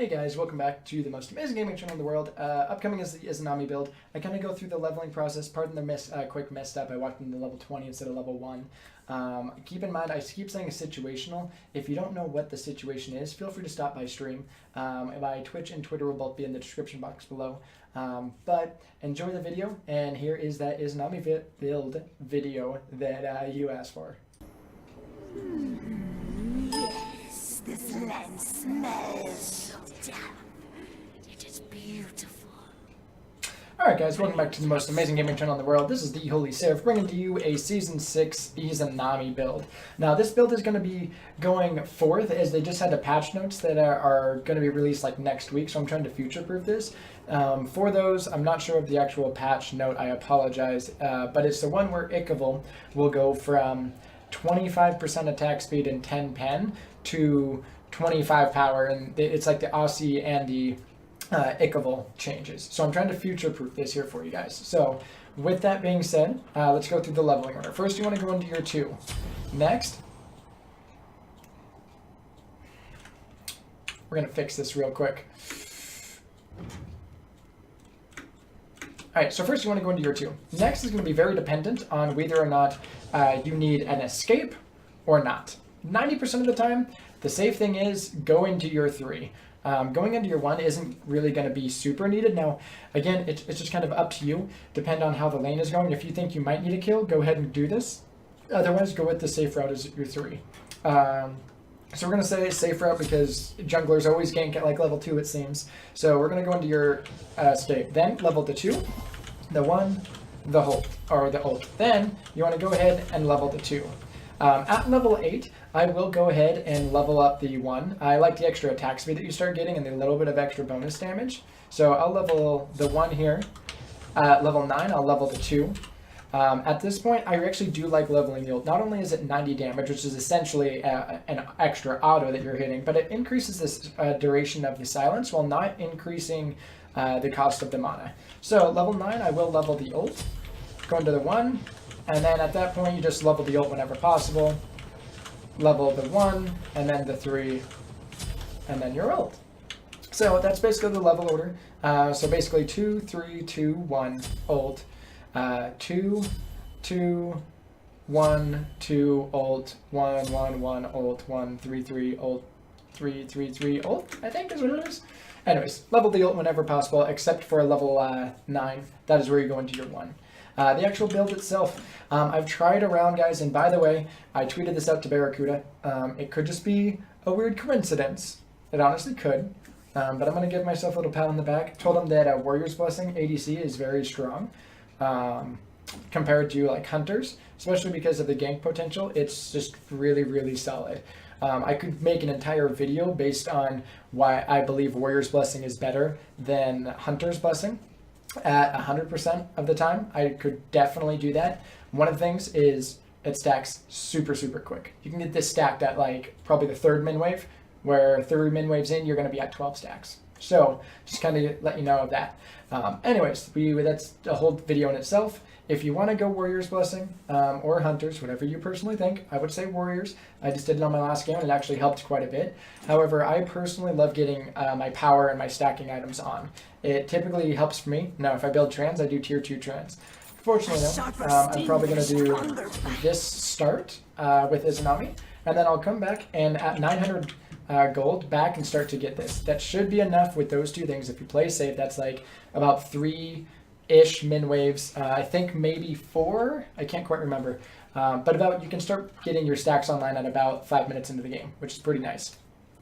Hey guys, welcome back to the most amazing gaming channel in the world. Upcoming is the Izanami build. I kind of go through the leveling process. Pardon the quick misstep. I walked into level 20 instead of level 1. Keep in mind, I keep saying situational. If you don't know what the situation is, feel free to stop by stream. My Twitch and Twitter will both be in the description box below. But enjoy the video, and here is that Izanami build video that you asked for. Yes, this land smells so damp. It is beautiful. Alright guys, welcome back to the most amazing gaming channel in the world. This is TheHolySeraph bringing to you a Season 6 Izanami build. Now this build is going to be going forth as they just had the patch notes that are going to be released like next week, so I'm trying to future-proof this. For those, I'm not sure of the actual patch note, I apologize, but it's the one where Ikavil will go from 25% attack speed and 10 pen to 25 power, and it's like the Aussie and the Ikavil changes. So I'm trying to future-proof this here for you guys. So with that being said, let's go through the leveling order. First, you want to go into your 2. Next, we're going to fix this real quick. Alright, so first you want to go into your 2. Next is going to be very dependent on whether or not you need an escape or not. 90% of the time, the safe thing is go into your 3. Going into your 1 isn't really going to be super needed. Now, again, it's just kind of up to you, depend on how the lane is going. If you think you might need a kill, go ahead and do this. Otherwise, go with the safe route as your 3. So we're going to say safe route because junglers always gank at like level 2, it seems. So we're going to go into your escape. Then level the 2, the 1, the hold, or the ult. Then you want to go ahead and level the 2. At level 8, I will go ahead and level up the 1. I like the extra attack speed that you start getting and the little bit of extra bonus damage. So I'll level the 1 here. At level 9, I'll level the 2. At this point, I actually do like leveling the ult. Not only is it 90 damage, which is essentially an extra auto that you're hitting, but it increases this duration of the silence while not increasing the cost of the mana. So level 9, I will level the ult. Go into the 1, and then at that point, you just level the ult whenever possible. Level the 1, and then the 3, and then your ult. So that's basically the level order. So basically 2, 3, 2, 1, ult. 2, 2, 1, 2, ult, 1, 1, 1, ult, 1, 3, 3, ult, 3, 3, 3, ult, I think is what it is. Anyways, level the ult whenever possible, except for level 9. That is where you go into your 1. The actual build itself, I've tried around, guys, and by the way, I tweeted this out to Barracuda. It could just be a weird coincidence. It honestly could. But I'm going to give myself a little pat on the back. Told him that Warrior's Blessing ADC is very strong. Compared to like Hunters, especially because of the gank potential. It's just really, really solid. I could make an entire video based on why I believe Warrior's Blessing is better than Hunter's Blessing. At 100% of the time, I could definitely do that. One of the things is it stacks super, super quick. You can get this stacked at like probably the 3rd min wave, where 3 min waves in, you're going to be at 12 stacks. So just kind of let you know of that. Anyways, that's a whole video in itself. If you want to go Warrior's Blessing or Hunters, whatever you personally think, I would say Warriors. I just did it on my last game and it actually helped quite a bit. However, I personally love getting my power and my stacking items on. It typically helps for me. Now, if I build trans, I do tier 2 trans. Fortunately, though, I'm probably going to do this start with Izanami, and then I'll come back and at 900 gold back and start to get this. That should be enough with those 2 things. If you play safe, that's like about 3-ish min waves. I think maybe 4. I can't quite remember. But about you can start getting your stacks online at about 5 minutes into the game, which is pretty nice.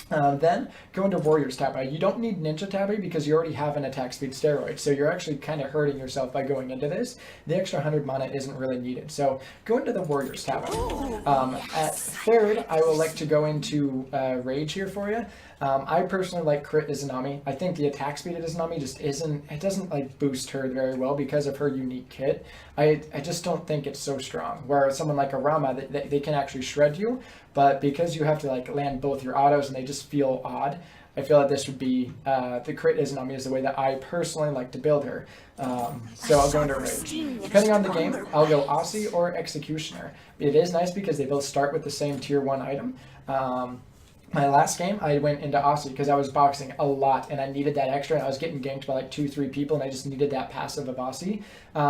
Then go into Warrior's Tabby. You don't need Ninja Tabby because you already have an attack speed steroid, so you're actually kind of hurting yourself by going into this. The extra 100 mana isn't really needed, so go into the Warrior's Tabby. At 3rd, I will like to go into Rage here for you. I personally like crit Izanami. I think the attack speed of Izanami just it doesn't like boost her very well because of her unique kit. I just don't think it's so strong. Where someone like a Rama, they can actually shred you, but because you have to like land both your autos and they just feel odd, I feel that this would be, the crit Izanami is the way that I personally like to build her. So I'll go into Rage. Depending on the game, I'll go Aussie or Executioner. It is nice because they both start with the same tier 1 item. My last game, I went into Aussie because I was boxing a lot and I needed that extra, and I was getting ganked by like 2-3 people, and I just needed that passive of Aussie.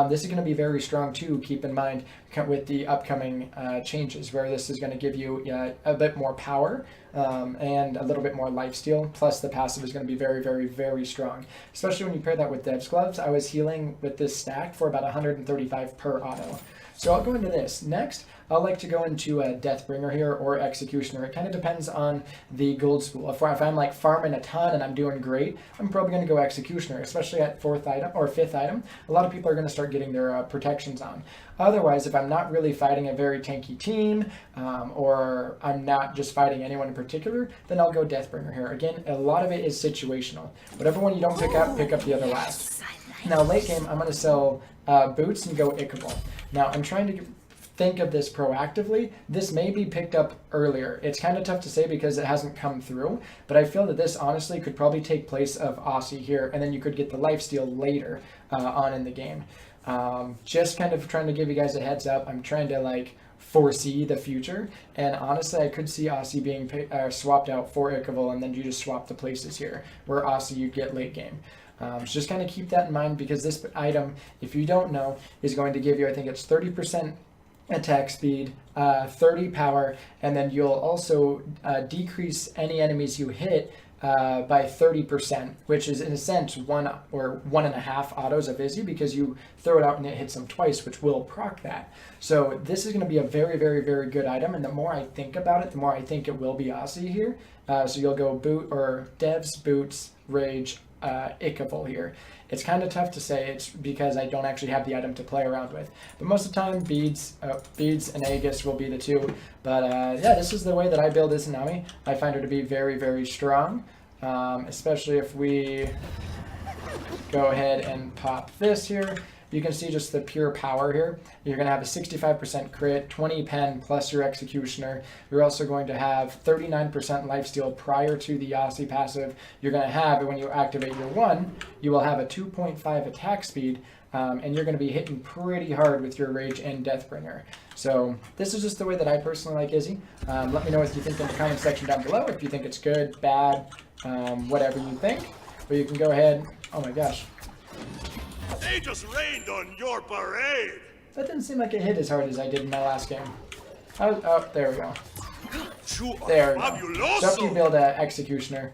This is going to be very strong too, keep in mind, with the upcoming changes, where this is going to give you a bit more power and a little bit more lifesteal, plus the passive is going to be very, very, very strong. Especially when you pair that with Dev's Gloves, I was healing with this stack for about 135 per auto. So I'll go into this. Next, I'll like to go into a Deathbringer here or Executioner. It kind of depends on the gold spool. If I'm like farming a ton and I'm doing great, I'm probably going to go Executioner, especially at 4th item or 5th item. A lot of people are going to start getting their protections on. Otherwise, if I'm not really fighting a very tanky team or I'm not just fighting anyone in particular, then I'll go Deathbringer here. Again, a lot of it is situational. Whatever one you don't pick up the other last. Now, late game, I'm going to sell boots and go Ickable. Now, I'm trying to think of this proactively. This may be picked up earlier. It's kind of tough to say because it hasn't come through, but I feel that this honestly could probably take place of Aussie here, and then you could get the lifesteal later on in the game. Just kind of trying to give you guys a heads up. I'm trying to like foresee the future, and honestly I could see Aussie being swapped out for Ickable, and then you just swap the places here, where Aussie you get late game. So just kind of keep that in mind, because this item, if you don't know, is going to give you, I think it's 30% attack speed, 30 power, and then you'll also decrease any enemies you hit by 30%, which is in a sense 1 or 1.5 autos of Izzy, because you throw it out and it hits them twice, which will proc that. So this is going to be a very, very, very good item, and the more I think about it, the more I think it will be Aussie here. So you'll go boot or Devs, Boots, Rage, Ickable here. It's kind of tough to say. It's because I don't actually have the item to play around with. But most of the time, Beads and Aegis will be the two. But yeah, this is the way that I build Izanami. I find her to be very, very strong, especially if we go ahead and pop this here. You can see just the pure power here. You're going to have a 65% crit, 20 pen plus your Executioner. You're also going to have 39% lifesteal prior to the Aussie passive. You're going to have, when you activate your 1, you will have a 2.5 attack speed, and you're going to be hitting pretty hard with your Rage and Deathbringer. So this is just the way that I personally like Izzy. Let me know what you think in the comment section down below, if you think it's good, bad, whatever you think. But you can go ahead. Oh my gosh. They just rained on your parade! That didn't seem like it hit as hard as I did in my last game. Oh, there we go. There we go. So after you build an Executioner,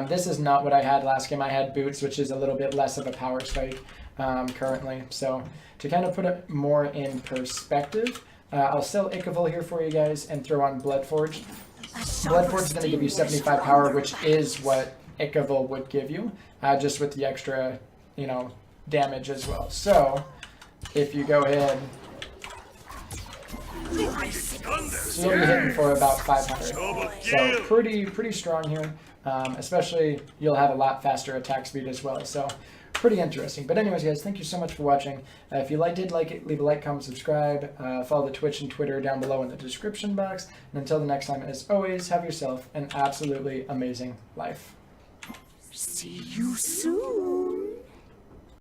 this is not what I had last game. I had Boots, which is a little bit less of a power spike currently. So to kind of put it more in perspective, I'll sell Ickable here for you guys and throw on Bloodforged. Bloodforged is going to give you 75 power, which is what Ickable would give you, just with the extra, you know, damage as well. So if you go ahead, so you'll be hitting for about 500. So pretty strong here. Especially you'll have a lot faster attack speed as well. So pretty interesting. But anyways, guys, thank you so much for watching. If you did like it, leave a like, comment, subscribe. Follow the Twitch and Twitter down below in the description box. And until the next time, as always, have yourself an absolutely amazing life. See you soon.